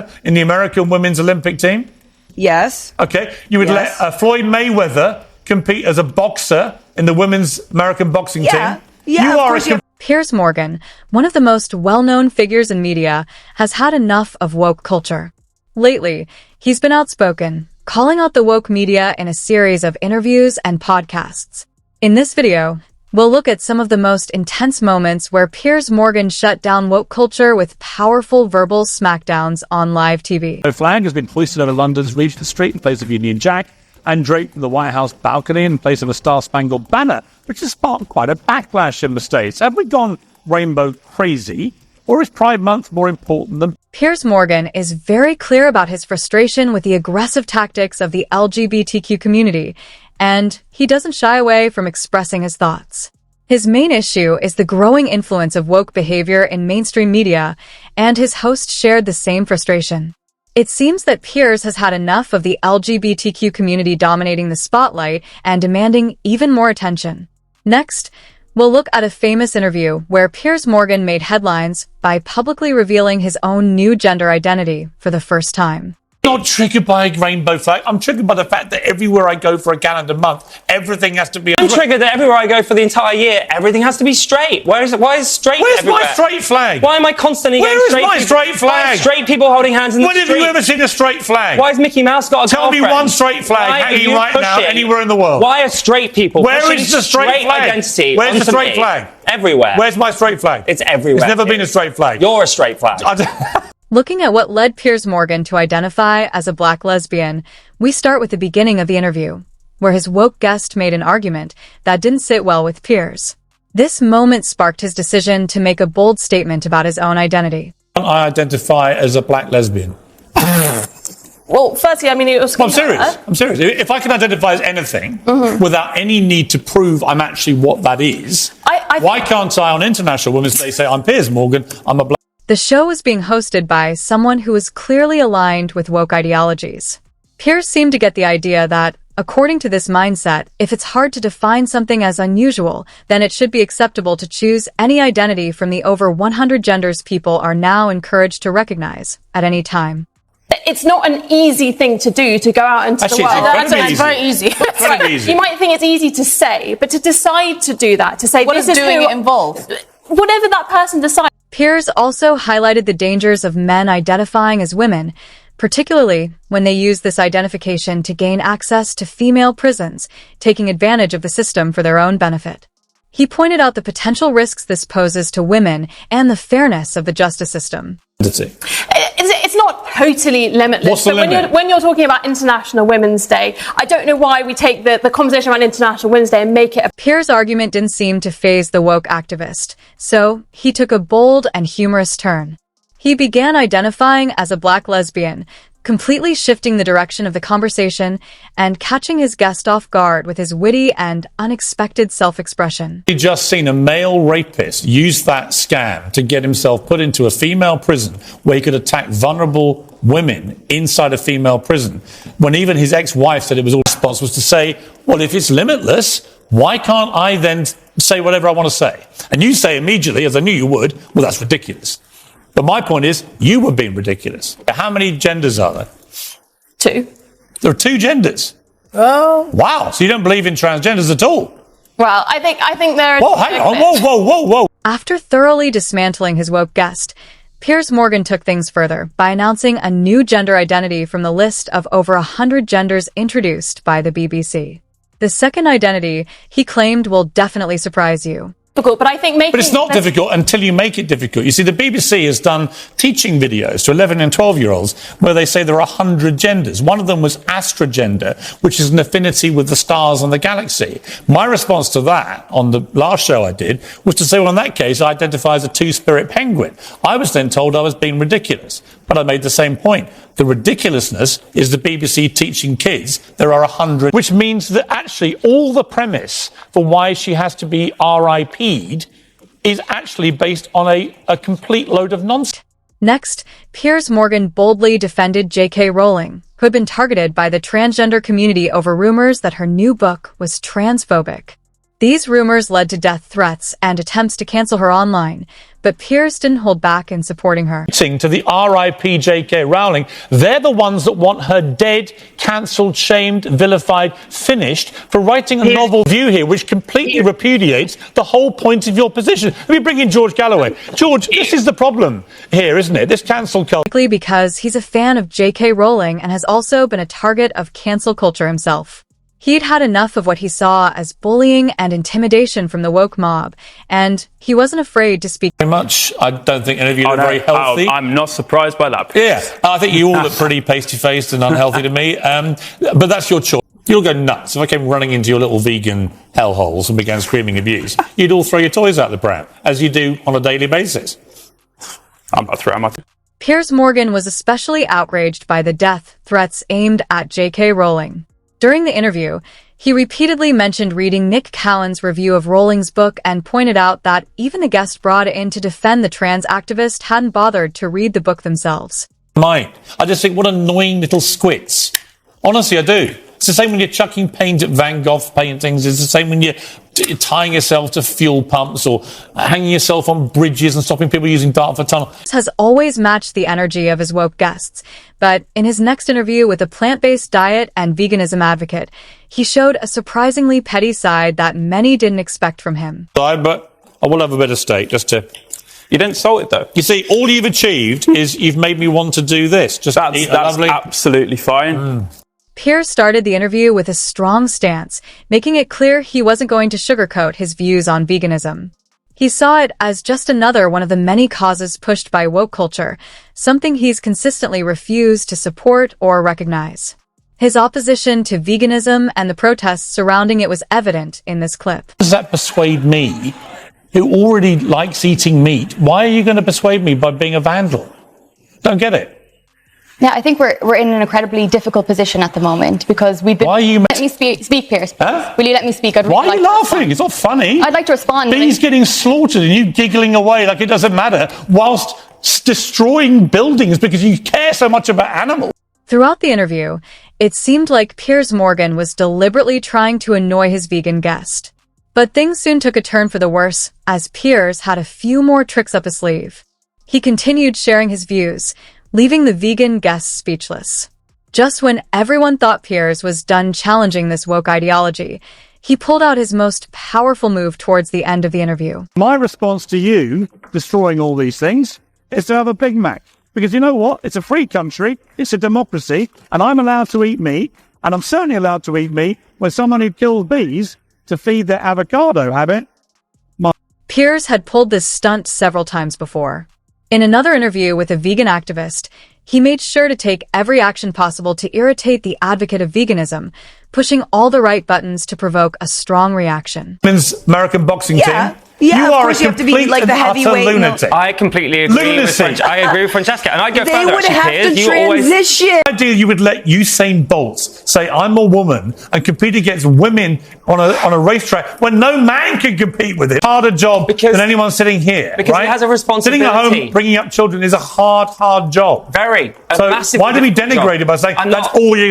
Mayweather in the American women's Olympic team? Yes. Okay. You would let Floyd Mayweather compete as a boxer in the women's American boxing team? Yeah, you are a Piers Morgan, one of the most well-known figures in media, has had enough of woke culture. Lately, he's been outspoken, calling out the woke media in a series of interviews and podcasts. In this video, we'll look at some of the most intense moments where Piers Morgan shut down woke culture with powerful verbal smackdowns on live TV. A flag has been hoisted over London's Regent Street in place of Union Jack and draped from the White House balcony in place of a Star-Spangled Banner, which has sparked quite a backlash in the States. Have we gone rainbow crazy, or is Pride Month more important than... Piers Morgan is very clear about his frustration with the aggressive tactics of the LGBTQ community, and he doesn't shy away from expressing his thoughts. His main issue is the growing influence of woke behavior in mainstream media, and his host shared the same frustration. It seems that Piers has had enough of the LGBTQ community dominating the spotlight and demanding even more attention. Next, we'll look at a famous interview where Piers Morgan made headlines by publicly revealing his own new gender identity for the first time. I'm not triggered by a rainbow flag. I'm triggered by the fact that everywhere I go for a calendar month, everything has to be... I'm triggered that everywhere I go for the entire year, everything has to be straight. Why is straight everywhere? Where's my straight flag? Why am I constantly getting straight Where is my straight flag? Why are straight people holding hands in the street? When have you ever seen a straight flag? Why has Mickey Mouse got a girlfriend? Tell me one straight flag hanging right now anywhere in the world. Why are straight people Where is the straight flag? Identity Where's the straight me? flag? Everywhere. Where's my straight flag? It's everywhere. It's never been a straight flag. You're a straight flag. Looking at what led Piers Morgan to identify as a black lesbian, we start with the beginning of the interview, where his woke guest made an argument that didn't sit well with Piers. This moment sparked his decision to make a bold statement about his own identity. I identify as a black lesbian. Well, firstly, I mean, it was... I'm serious. I'm serious. If I can identify as anything without any need to prove I'm actually what that is, why can't I on International Women's Day say I'm Piers Morgan, I'm a black... The show was being hosted by someone who was clearly aligned with woke ideologies. Piers seemed to get the idea that, according to this mindset, if it's hard to define something as unusual, then it should be acceptable to choose any identity from the over 100 genders people are now encouraged to recognize at any time. It's not an easy thing to do, to go out into the world. It's very easy. You might think it's easy to say, but to decide to do that, to say, what this does is doing who... it involve? Whatever that person decides. Piers also highlighted the dangers of men identifying as women, particularly when they use this identification to gain access to female prisons, taking advantage of the system for their own benefit. He pointed out the potential risks this poses to women and the fairness of the justice system. It's not totally limitless. What's the limit? When you're talking about International Women's Day, I don't know why we take the conversation around International Women's Day and make it a... Piers' argument didn't seem to faze the woke activist, so he took a bold and humorous turn. He began identifying as a black lesbian, completely shifting the direction of the conversation and catching his guest off guard with his witty and unexpected self-expression. We've just seen a male rapist use that scam to get himself put into a female prison where he could attack vulnerable women inside a female prison, when even his ex-wife said it was all response was to say, well, if it's limitless, why can't I then say whatever I want to say? And you say immediately, as I knew you would, well, that's ridiculous. But my point is, you were being ridiculous. How many genders are there? 2. There are 2 genders. Oh. Wow. So you don't believe in transgenders at all? Well, I think there are... Whoa, hang on. Whoa. After thoroughly dismantling his woke guest, Piers Morgan took things further by announcing a new gender identity from the list of over 100 genders introduced by the BBC. The second identity, he claimed, will definitely surprise you. But I think But it's not difficult until you make it difficult. You see, the BBC has done teaching videos to 11 and 12-year-olds where they say there are 100 genders. One of them was astrogender, which is an affinity with the stars and the galaxy. My response to that on the last show I did was to say, well, in that case, I identify as a two-spirit penguin. I was then told I was being ridiculous. But I made the same point. The ridiculousness is the BBC teaching kids there are 100, which means that actually all the premise for why she has to be RIP'd is actually based on a complete load of nonsense. Next, Piers Morgan boldly defended J.K. Rowling, who had been targeted by the transgender community over rumors that her new book was transphobic. These rumors led to death threats and attempts to cancel her online, but Piers didn't hold back in supporting her. To the RIP J.K. Rowling, they're the ones that want her dead, cancelled, shamed, vilified, finished for writing a novel view here which completely repudiates the whole point of your position. Let me bring in George Galloway. George, this is the problem here, isn't it? This cancel culture. Because he's a fan of J.K. Rowling and has also been a target of cancel culture himself. He'd had enough of what he saw as bullying and intimidation from the woke mob, and he wasn't afraid to speak. Very much. I don't think any of you are very healthy. I'm not surprised by that. Yeah, I think you all look pretty pasty-faced and unhealthy to me. But that's your choice. You'll go nuts if I came running into your little vegan hellholes and began screaming abuse. You'd all throw your toys out the pram, as you do on a daily basis. I'm not throwing my... Piers Morgan was especially outraged by the death threats aimed at J.K. Rowling. During the interview, he repeatedly mentioned reading Nick Cowan's review of Rowling's book and pointed out that even the guest brought in to defend the trans activist hadn't bothered to read the book themselves. I just think, what annoying little squits. Honestly, I do. It's the same when you're chucking paint at Van Gogh paintings. It's the same when you're tying yourself to fuel pumps or hanging yourself on bridges and stopping people using Dartford Tunnel. Has always matched the energy of his woke guests, but in his next interview with a plant-based diet and veganism advocate, he showed a surprisingly petty side that many didn't expect from him. But I will have a bit of steak just to... You didn't salt it, though. You see, all you've achieved is you've made me want to do this. Just that's lovely... absolutely fine. Piers started the interview with a strong stance, making it clear he wasn't going to sugarcoat his views on veganism. He saw it as just another one of the many causes pushed by woke culture, something he's consistently refused to support or recognize. His opposition to veganism and the protests surrounding it was evident in this clip. Does that persuade me, who already likes eating meat? Why are you going to persuade me by being a vandal? Don't get it. Yeah, I think we're in an incredibly difficult position at the moment because we've been... Why are you... Let me speak, Piers. Huh? Will you let me speak? Why are you laughing? It's not funny. I'd like to respond. Bees getting slaughtered and you giggling away like it doesn't matter whilst destroying buildings because you care so much about animals. Throughout the interview, it seemed like Piers Morgan was deliberately trying to annoy his vegan guest. But things soon took a turn for the worse as Piers had a few more tricks up his sleeve. He continued sharing his views, leaving the vegan guests speechless. Just when everyone thought Piers was done challenging this woke ideology, he pulled out his most powerful move towards the end of the interview. My response to you destroying all these things is to have a Big Mac. Because you know what? It's a free country, it's a democracy, and I'm allowed to eat meat, and I'm certainly allowed to eat meat when someone who kills bees to feed their avocado habit. Piers had pulled this stunt several times before. In another interview with a vegan activist, he made sure to take every action possible to irritate the advocate of veganism, pushing all the right buttons to provoke a strong reaction. Women's American boxing team. Yeah, you of are course a you have to be complete like the and utter heavyweight. lunatic. I completely agree Lunacy. I agree with Francesca, and I'd go They further. would Actually, have Piers, to you always transition. The idea you would let Usain Bolt say, I'm a woman, and compete against women on a racetrack when no man can compete with it. Harder job than anyone sitting here. because right? he has a responsibility. Sitting at home, bringing up children is a hard job. Very. So why do we denigrate it by saying that's all you